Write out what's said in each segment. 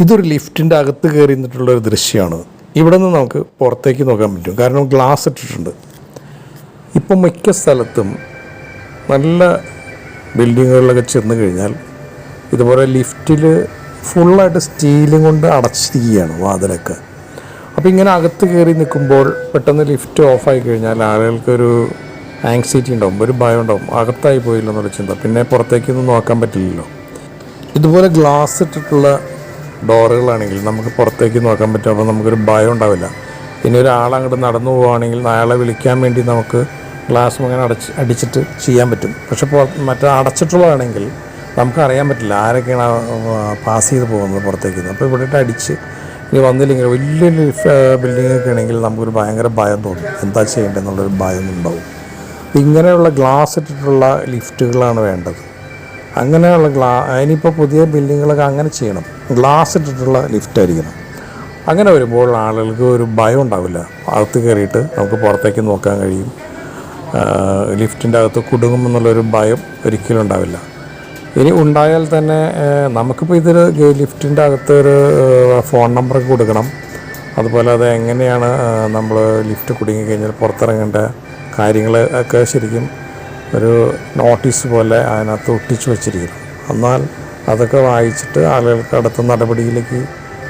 ഇതൊരു ലിഫ്റ്റിൻ്റെ അകത്ത് കയറി നിന്നിട്ടുള്ളൊരു ദൃശ്യമാണ്. ഇവിടെ നിന്ന് നമുക്ക് പുറത്തേക്ക് നോക്കാൻ പറ്റും, കാരണം ഗ്ലാസ് ഇട്ടിട്ടുണ്ട്. ഇപ്പം മിക്ക സ്ഥലത്തും നല്ല ബിൽഡിങ്ങുകളിലൊക്കെ ചെന്ന് കഴിഞ്ഞാൽ ഇതുപോലെ ലിഫ്റ്റിൽ ഫുള്ളായിട്ട് സ്റ്റീലും കൊണ്ട് അടച്ചിരിക്കുകയാണ് വാതിലൊക്കെ. അപ്പോൾ ഇങ്ങനെ അകത്ത് കയറി നിൽക്കുമ്പോൾ പെട്ടെന്ന് ലിഫ്റ്റ് ഓഫായി കഴിഞ്ഞാൽ ആളുകൾക്കൊരു ആങ്സൈറ്റി ഉണ്ടാവും, ഒരു ഭയം ഉണ്ടാവും, അകത്തായി പോയില്ല എന്നുള്ള ചിന്ത. പിന്നെ പുറത്തേക്കൊന്നും നോക്കാൻ പറ്റില്ലല്ലോ. ഇതുപോലെ ഗ്ലാസ് ഇട്ടിട്ടുള്ള ഡോറുകളാണെങ്കിൽ നമുക്ക് പുറത്തേക്ക് നോക്കാൻ പറ്റും. അപ്പോൾ നമുക്കൊരു ഭയം ഉണ്ടാവില്ല. ഇനി ഒരാളങ്ങോട്ട് നടന്നു പോവുകയാണെങ്കിൽ അയാളെ വിളിക്കാൻ വേണ്ടി നമുക്ക് ഗ്ലാസ് അങ്ങനെ അടിച്ചിട്ട് ചെയ്യാൻ പറ്റും. പക്ഷെ മറ്റേ അടച്ചിട്ടുള്ളതാണെങ്കിൽ നമുക്കറിയാൻ പറ്റില്ല ആരൊക്കെയാണ് പാസ് ചെയ്ത് പോകുന്നത് പുറത്തേക്ക്. അപ്പോൾ ഇവിടെ അടിച്ച് ഇനി വന്നില്ലെങ്കിൽ വലിയ ബിൽഡിങ്ങൊക്കെ ആണെങ്കിൽ നമുക്കൊരു ഭയങ്കര ഭയം തോന്നും, എന്താ ചെയ്യേണ്ടതെന്നുള്ളൊരു ഭയം ഉണ്ടാവും. അപ്പോൾ ഇങ്ങനെയുള്ള ഗ്ലാസ് ഇട്ടിട്ടുള്ള ലിഫ്റ്റുകളാണ് വേണ്ടത്. അങ്ങനെയുള്ള അതിനിപ്പോൾ പുതിയ ബിൽഡിങ്ങുകളൊക്കെ അങ്ങനെ ചെയ്യണം, ഗ്ലാസ് ഇട്ടിട്ടുള്ള ലിഫ്റ്റ് ആയിരിക്കണം. അങ്ങനെ വരുമ്പോൾ ആളുകൾക്ക് ഒരു ഭയം ഉണ്ടാവില്ല. അകത്ത് കയറിയിട്ട് നമുക്ക് പുറത്തേക്ക് നോക്കാൻ കഴിയും. ലിഫ്റ്റിൻ്റെ അകത്ത് കുടുങ്ങുമെന്നുള്ളൊരു ഭയം ഒരിക്കലും ഉണ്ടാവില്ല. ഇനി ഉണ്ടായാൽ തന്നെ നമുക്കിപ്പോൾ ഇതിൽ ലിഫ്റ്റിൻ്റെ അകത്ത് ഒരു ഫോൺ നമ്പറൊക്കെ കൊടുക്കണം. അതുപോലെ അത് എങ്ങനെയാണ് നമ്മൾ ലിഫ്റ്റ് കുടുങ്ങിക്കഴിഞ്ഞാൽ പുറത്തിറങ്ങേണ്ട കാര്യങ്ങൾ ഒക്കെ ശരിക്കും ഒരു നോട്ടീസ് പോലെ അതിനകത്ത് ഒട്ടിച്ചു വച്ചിരിക്കണം. എന്നാൽ അതൊക്കെ വായിച്ചിട്ട് ആളുകൾക്ക് അടുത്ത നടപടിയിലേക്ക്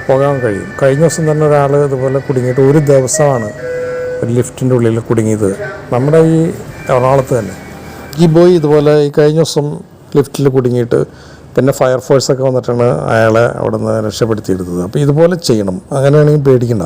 പോകാൻ കഴിയും. കഴിഞ്ഞ ദിവസം തന്നെ ഒരാൾ ഇതുപോലെ കുടുങ്ങിയിട്ട് ഒരു ദിവസമാണ് ഒരു ലിഫ്റ്റിൻ്റെ ഉള്ളിൽ കുടുങ്ങിയത്. നമ്മുടെ ഈ എറണാകുളത്ത് തന്നെ ഈ ബോയ് ഇതുപോലെ ഈ കഴിഞ്ഞ ദിവസം ലിഫ്റ്റിൽ കുടുങ്ങിയിട്ട് പിന്നെ ഫയർഫോഴ്സൊക്കെ വന്നിട്ടാണ് അയാളെ അവിടെ നിന്ന് രക്ഷപ്പെടുത്തിയെടുത്തത്. അപ്പോൾ ഇതുപോലെ ചെയ്യണം, അങ്ങനെയാണെങ്കിൽ പേടിക്കണ്ട.